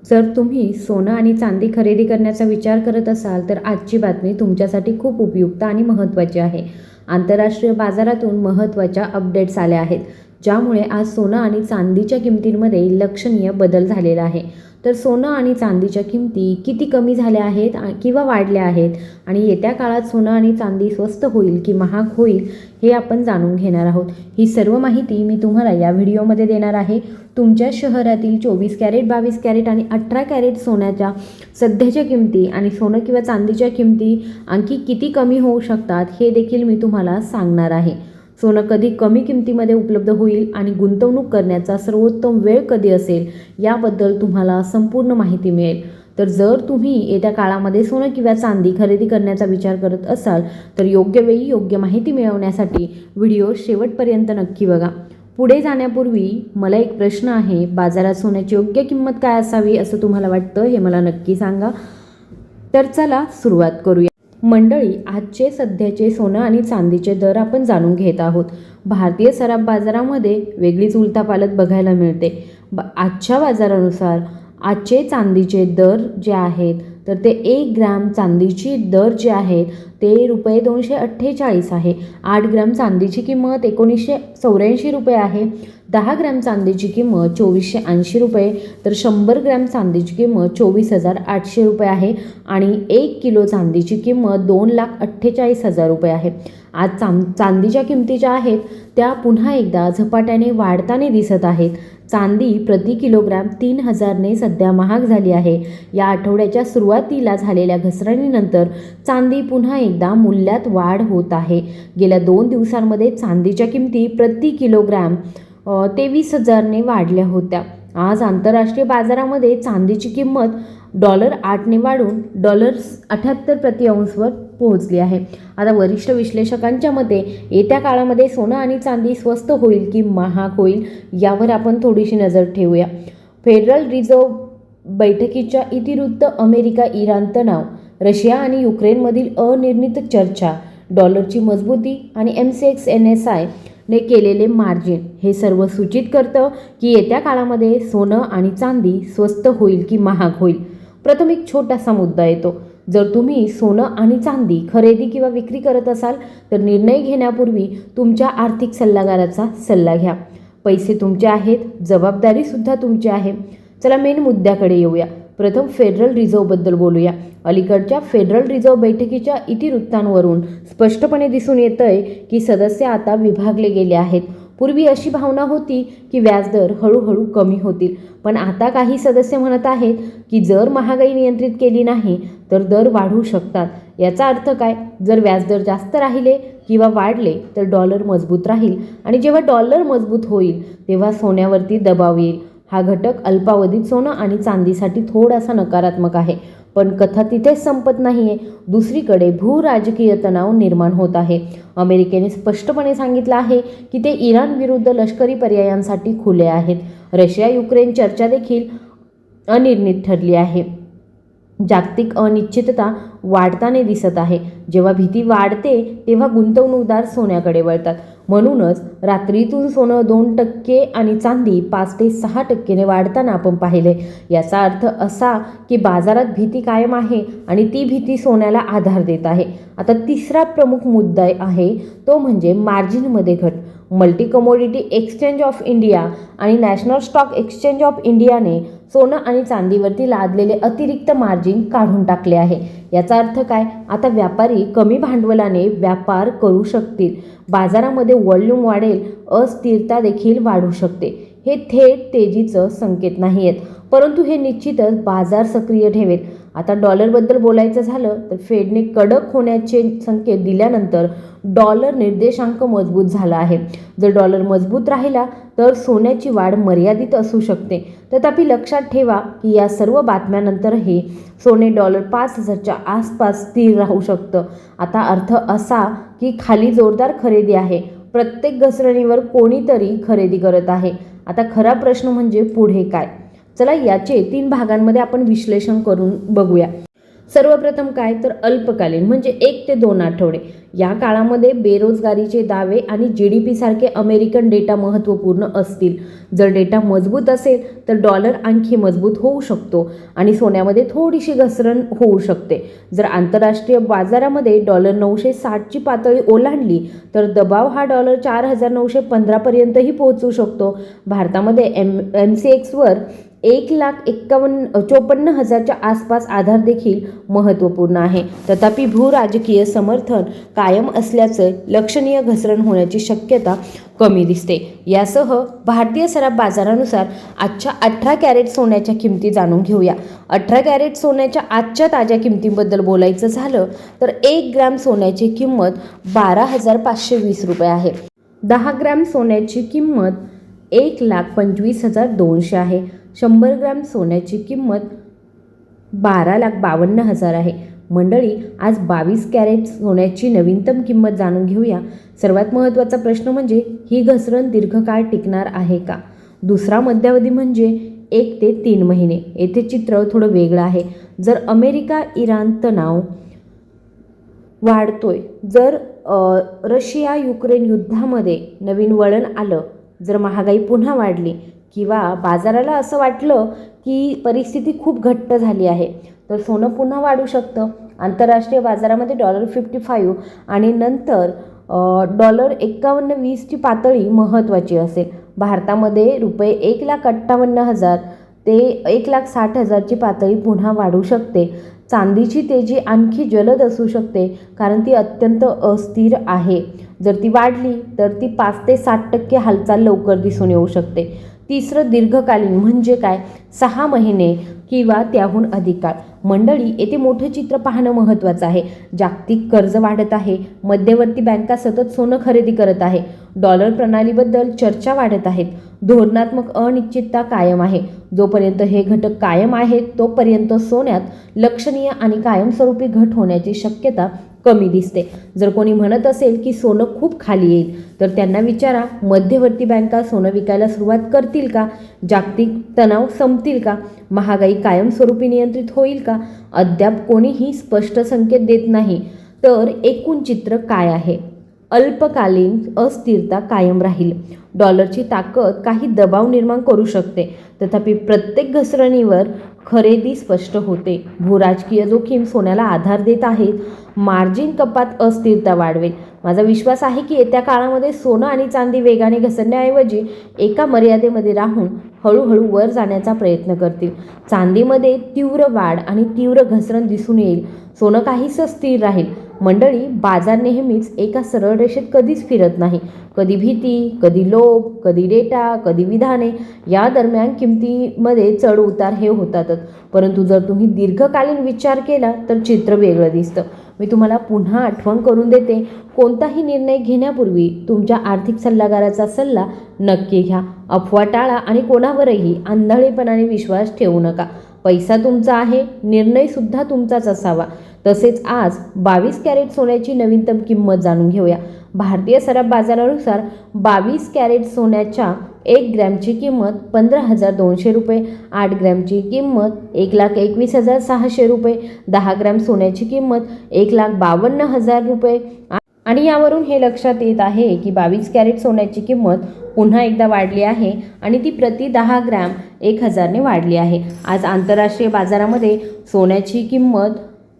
जर तुम्ही सोनं आणि चांदी खरेदी करण्याचा विचार करत असाल तर आजची बातमी तुमच्यासाठी खूप उपयुक्त आणि महत्त्वाची आहे. आंतरराष्ट्रीय बाजारातून महत्त्वाच्या अपडेट्स आल्या आहेत, ज्यामुळे आज सोनं आणि चांदीच्या किमतींमध्ये लक्षणीय बदल झालेला आहे. तर सोनं आणि चांदीच्या किमती किती कमी झाल्या आहेत किंवा वाढल्या आहेत आणि येत्या काळात सोनं आणि चांदी स्वस्त होईल की महाग होईल हे आपण जाणून घेणार आहोत. ही सर्व माहिती मी तुम्हाला या व्हिडिओमध्ये देणार आहे. तुमच्या शहरातील 24 कॅरेट, 22 कॅरेट आणि 18 कॅरेट सोन्याच्या सध्याच्या किमती आणि सोनं किंवा चांदीच्या किमती आणखी किती कमी होऊ शकतात हे देखील मी तुम्हाला सांगणार आहे. सोनं कधी कमी किमतीमध्ये उपलब्ध होईल आणि गुंतवणूक करण्याचा सर्वोत्तम वेळ कधी असेल याबद्दल तुम्हाला संपूर्ण माहिती मिळेल. तर जर तुम्ही येत्या काळामध्ये सोनं किंवा चांदी खरेदी करण्याचा विचार करत असाल तर योग्य वेळी योग्य माहिती मिळवण्यासाठी व्हिडिओ शेवटपर्यंत नक्की बघा. पुढे जाण्यापूर्वी मला एक प्रश्न आहे, बाजारात सोन्याची योग्य किंमत काय असावी असं तुम्हाला वाटतं हे मला नक्की सांगा. तर चला सुरुवात करूया. मंडळी, आजचे सध्याचे सोनं आणि चांदीचे दर आपण जाणून घेत आहोत. भारतीय सराफ बाजारामध्ये वेगळीच उलथापालथ बघायला मिळते. आजच्या बाजारानुसार आजचे चांदीचे दर जे आहेत तर ते 1 ग्रॅम चांदीची दर जे आहेत ते रुपये 248 आहे. 8 ग्रॅम चांदीची किंमत 1984 रुपये आहे. 10 ग्रॅम चांदीची किंमत 2480 रुपये, तर 100 ग्रॅम चांदीची किंमत 24,800 रुपये आहे आणि 1 किलो चांदीची किंमत 2,48,000 रुपये आहे. आज चांदीच्या किमती ज्या आहेत त्या पुन्हा एकदा झपाट्याने वाढताना दिसत आहेत. चांदी प्रति किलोग्रॅम 3,000ने सध्या महाग झाली आहे. या आठवड्याच्या सुरुवातीला झालेल्या घसरणीनंतर चांदी पुन्हा एकदा मूल्यात वाढ होत आहे. गेल्या 2 दिवसांमध्ये चांदीच्या किमती प्रति किलोग्रॅम 23,000ने वाढल्या होत्या. आज आंतरराष्ट्रीय बाजारामध्ये चांदीची किंमत $8ने वाढून $78 प्रति औंसवर पोहोचली आहे. आता वरिष्ठ विश्लेषकांच्या मते येत्या काळामध्ये सोनं आणि चांदी स्वस्त होईल की महाग होईल यावर आपण थोडीशी नजर ठेवूया. फेडरल रिझर्व्ह बैठकीच्या इतिवृत्त, अमेरिका इराण तणाव, रशिया आणि युक्रेनमधील अनिर्णित चर्चा, डॉलरची मजबूती आणि MCX NSI ने केलेले मार्जिन हे सर्व सूचित करतं की येत्या काळामध्ये सोनं आणि चांदी स्वस्त होईल की महाग होईल. प्रथम एक छोटासा मुद्दा येतो. जर तुम्ही सोनं आणि चांदी खरेदी किंवा विक्री करत असाल तर निर्णय घेण्यापूर्वी तुमच्या आर्थिक सल्लागाराचा सल्ला घ्या. पैसे तुमचे आहेत, जबाबदारीसुद्धा तुमची आहे. चला मेन मुद्द्याकडे येऊया. प्रथम फेडरल रिझर्व्हबद्दल बोलूया. अलीकडच्या फेडरल रिझर्व्ह बैठकीच्या इतिवृत्तांवरून स्पष्टपणे दिसून येतंय की सदस्य आता विभागले गेले आहेत. पूर्वी अशी भावना होती की व्याजदर हळूहळू कमी होतील, पण आता काही सदस्य म्हणत आहेत की जर महागाई नियंत्रित केली नाही तर दर वाढू शकतात. याचा अर्थ काय? जर व्याजदर जास्त राहिले किंवा वाढले तर डॉलर मजबूत राहील आणि जेव्हा डॉलर मजबूत होईल तेव्हा सोन्यावरती दबाव येईल. हा घटक अल्पावधीत सोनं आणि चांदीसाठी थोडासा नकारात्मक आहे. पण कथा तिथेच संपत नाही आहे. दुसरीकडे भूराजकीय तणाव निर्माण होत आहे. अमेरिकेने स्पष्टपणे सांगितलं आहे की ते इराण विरुद्ध लष्करी पर्यायांसाठी खुले आहेत. रशिया युक्रेन चर्चा देखील अनिर्णित ठरली आहे. जागतिक अनिश्चितता वाढताना दिसत आहे. जेव्हा भीती वाढते तेव्हा गुंतवणूकदार सोन्याकडे वळतात. म्हणूनच रात्रीतून सोनं 2% आणि चांदी 5 ते 6%ने वाढताना आपण पाहिले. याचा अर्थ असा की बाजारात भीती कायम आहे आणि ती भीती सोन्याला आधार देत आहे. आता तिसरा प्रमुख मुद्दा आहे तो म्हणजे मार्जिनमध्ये घट. Multi commodity exchange of India आणि नॅशनल स्टॉक एक्सचेंज ऑफ इंडियाने सोनं आणि चांदीवरती लादलेले अतिरिक्त मार्जिन काढून टाकले आहे. याचा अर्थ काय? आता व्यापारी कमी भांडवलाने व्यापार करू शकतील. बाजारामध्ये व्हॉल्यूम वाढेल, अस्थिरता देखील वाढू शकते. हे थेट तेजीचं संकेत नाही आहेत, परंतु हे निश्चितच बाजार सक्रिय ठेवेल. आता डॉलरबद्दल बोलायचं झालं तर फेडने कडक होण्याचे संकेत दिल्यानंतर डॉलर निर्देशांक मजबूत झाला आहे. जर डॉलर मजबूत राहिला तर सोन्याची वाढ मर्यादित असू शकते. तथापि लक्षात ठेवा की या सर्व बातम्यांनंतरही सोने $5,000च्या आसपास स्थिर राहू शकतं. आता अर्थ असा की खाली जोरदार खरेदी आहे. प्रत्येक घसरणीवर कोणीतरी खरेदी करत आहे. आता खरा प्रश्न म्हणजे पुढे काय? चला याचे 3 भागांमध्ये आपण विश्लेषण करून बघूया. सर्वप्रथम काय तर अल्पकालीन म्हणजे 1 ते 2 आठवडे. या काळामध्ये बेरोजगारीचे दावे आणि GDP सारखे अमेरिकन डेटा महत्त्वपूर्ण असतील. जर डेटा मजबूत असेल तर डॉलर आणखी मजबूत होऊ शकतो आणि सोन्यामध्ये थोडीशी घसरण होऊ शकते. जर आंतरराष्ट्रीय बाजारामध्ये डॉलर 960ची पातळी ओलांडली तर दबाव हा डॉलर 4915 पर्यंतही पोहोचू शकतो. भारतामध्ये MCXवर 1,54,000च्या आसपास आधार देखील महत्त्वपूर्ण आहे. तथापि भूराजकीय समर्थन कायम असल्याचं लक्षणीय घसरण होण्याची शक्यता कमी दिसते. यासह भारतीय सराफ बाजारानुसार आजच्या 18 कॅरेट सोन्याच्या किमती जाणून घेऊया. 18 कॅरेट सोन्याच्या आजच्या ताज्या किमतींबद्दल बोलायचं झालं तर 1 ग्रॅम सोन्याची किंमत 12,520 रुपये आहे. 10 ग्रॅम सोन्याची किंमत 1,25,200 आहे. 100 ग्रॅम सोन्याची किंमत 12,52,000 आहे. मंडळी, आज 22 कॅरेट सोन्याची नवीनतम किंमत जाणून घेऊया. सर्वात महत्त्वाचा प्रश्न म्हणजे ही घसरण दीर्घकाळ टिकणार आहे का? दुसरा मध्यावधी म्हणजे 1 ते 3 महिने. येथे चित्र थोडं वेगळं आहे. जर अमेरिका इराण तणाव वाढतोय, जर रशिया युक्रेन युद्धामध्ये नवीन वळण आलं, जर महागाई पुन्हा वाढली किंवा बाजाराला असं वाटलं की परिस्थिती खूप घट्ट झाली आहे तर सोनं पुन्हा वाढू शकतं. आंतरराष्ट्रीय बाजारामध्ये $55 आणि नंतर $51.20ची पातळी महत्त्वाची असेल. भारतामध्ये रुपये 1,58,000 ते 1,60,000ची पातळी पुन्हा वाढू शकते. चांदीची तेजी आणखी जलद असू शकते कारण ती अत्यंत अस्थिर आहे. जर ती वाढली तर ती 5 ते 7% हालचाल लवकर दिसून येऊ शकते. तिसरं दीर्घकालीन म्हणजे काय? 6 महिने किंवा त्याहून अधिक काळ. मंडळी, येथे मोठं चित्र पाहणं महत्त्वाचं आहे. जागतिक कर्ज वाढत आहे. मध्यवर्ती बँका सतत सोनं खरेदी करत आहे. डॉलर प्रणालीबद्दल चर्चा वाढत आहेत. धोरणात्मक अनिश्चितता कायम आहे. जोपर्यंत हे घटक कायम आहेत तोपर्यंत सोन्यात लक्षणीय आणि कायमस्वरूपी घट होण्याची शक्यता कमी दिसते. जर कोणी म्हणत असेल की सोनं खूप खाली येईल तर त्यांना विचारा, मध्यवर्ती बँका सोनं विकायला सुरुवात करतील का? जागतिक तणाव संपतील का? महागाई कायमस्वरूपी नियंत्रित होईल का? अद्याप कोणीही स्पष्ट संकेत देत नाही. तर एकूण चित्र काय आहे? अल्पकालीन अस्थिरता कायम राहील. डॉलरची ताकद काही दबाव निर्माण करू शकते. तथापि प्रत्येक घसरणीवर खरेदी स्पष्ट होते. भूराजकीय जोखीम सोन्याला आधार देत आहेत. मार्जिन कपात अस्थिरता वाढवेल. माझा विश्वास आहे की येत्या काळामध्ये सोनं आणि चांदी वेगाने घसरण्याऐवजी एका मर्यादेमध्ये राहून हळूहळू वर जाण्याचा प्रयत्न करतील. चांदीमध्ये तीव्र वाढ आणि तीव्र घसरण दिसून येईल. सोनं काहीसं स्थिर राहील. मंडळी, बाजार नेहमीच एका सरळ रेषेत कधीच फिरत नाही. कधी भीती, कधी लोभ, कधी डेटा, कधी विधाने. या दरम्यान किमतीमध्ये चढ उतार हे होतातच. परंतु जर तुम्ही दीर्घकालीन विचार केला तर चित्र वेगळं दिसतं. मी तुम्हाला पुन्हा आठवण करून देते, कोणताही निर्णय घेण्यापूर्वी तुमच्या आर्थिक सल्लागाराचा सल्ला नक्की घ्या. अफवा टाळा आणि कोणावरही आंधळेपणाने विश्वास ठेवू नका. पैसा तुमचा आहे, निर्णयसुद्धा तुमचाच असावा. तसेच आज 22 कॅरेट सोन्याची नवीनतम किंमत जाणून घेऊया. भारतीय सराफ बाजारानुसार 22 कॅरेट सोन्याच्या 1 ग्रॅमची किंमत 15,200 रुपये, 8 ग्रॅमची किंमत 1,21,600 रुपये, 10 ग्रॅम सोन्याची किंमत 1,52,000 रुपये. आणि यावरून हे लक्षात येत आहे की 22 कॅरेट सोन्याची किंमत पुन्हा एकदा वाढली आहे आणि ती प्रति 10 ग्रॅम 1,000ने वाढली आहे. आज आंतरराष्ट्रीय बाजारामध्ये सोन्याची किंमत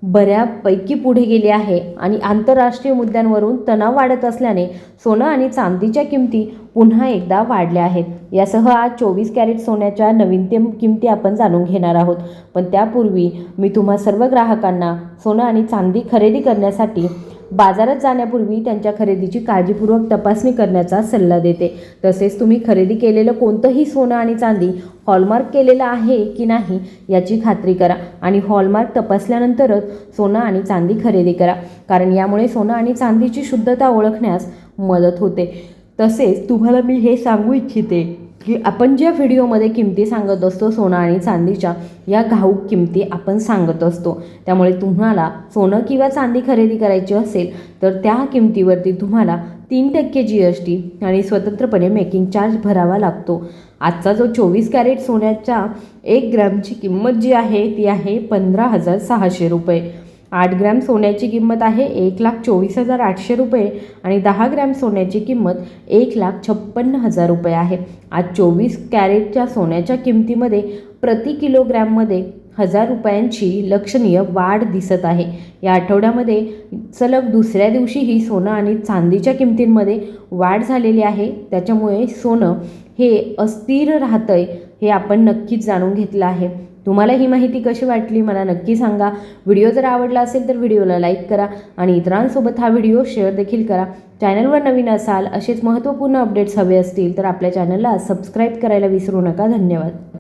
बऱ्यापैकी पुढे गेली आहे आणि आंतरराष्ट्रीय मुद्द्यांवरून तणाव वाढत असल्याने सोनं आणि चांदीच्या किमती पुन्हा एकदा वाढल्या आहेत. यासह आज 24 कॅरेट सोन्याच्या नवीनतम किमती आपण जाणून घेणार आहोत. पण त्यापूर्वी मी तुम्हा सर्व ग्राहकांना सोनं आणि चांदी खरेदी करण्यासाठी बाजारात जाण्यापूर्वी त्यांच्या खरेदीची काळजीपूर्वक तपासणी करण्याचा सल्ला देते. तसेच तुम्ही खरेदी केलेलं कोणतंही सोनं आणि चांदी हॉलमार्क केलेलं आहे की नाही याची खात्री करा आणि हॉलमार्क तपासल्यानंतरच सोनं आणि चांदी खरेदी करा, कारण यामुळे सोनं आणि चांदीची शुद्धता ओळखण्यास मदत होते. तसेच तुम्हाला मी हे सांगू इच्छिते की आपण ज्या व्हिडिओमध्ये किमती सांगत असतो सोनं आणि चांदीच्या, या घाऊक किमती आपण सांगत असतो. त्यामुळे तुम्हाला सोनं किंवा चांदी खरेदी करायची असेल तर त्या किमतीवरती तुम्हाला 3% GST आणि स्वतंत्रपणे मेकिंग चार्ज भरावा लागतो. आजचा जो 24 कॅरेट सोन्याच्या 1 ग्रॅमची किंमत जी आहे ती आहे 15,600 रुपये. 8 ग्रॅम सोन्याची किंमत आहे 1,24,800 रुपये आणि 10 ग्रॅम सोन्याची किंमत 1,56,000 रुपये आहे. आज 24 कॅरेटच्या सोन्याच्या किमतीमध्ये प्रति किलोग्रॅममध्ये 1,000 रुपयांची लक्षणीय वाढ दिसत आहे. या आठवड्यामध्ये सलग दुसऱ्या दिवशीही सोनं आणि चांदीच्या किमतींमध्ये वाढ झालेली आहे. त्याच्यामुळे सोनं हे अस्थिर राहतंय हे आपण नक्कीच जाणून घेतलं आहे. तुम्हाला ही माहिती कशी वाटली मला नक्की सांगा. व्हिडिओ जर आवडला असेल तर व्हिडिओला लाईक करा आणि इतरांसोबत हा व्हिडिओ शेअर देखील करा. चॅनलवर नवीन असाल, असेच महत्त्वपूर्ण अपडेट्स हवे असतील तर आपल्या चॅनलला सबस्क्राईब करायला विसरू नका. धन्यवाद.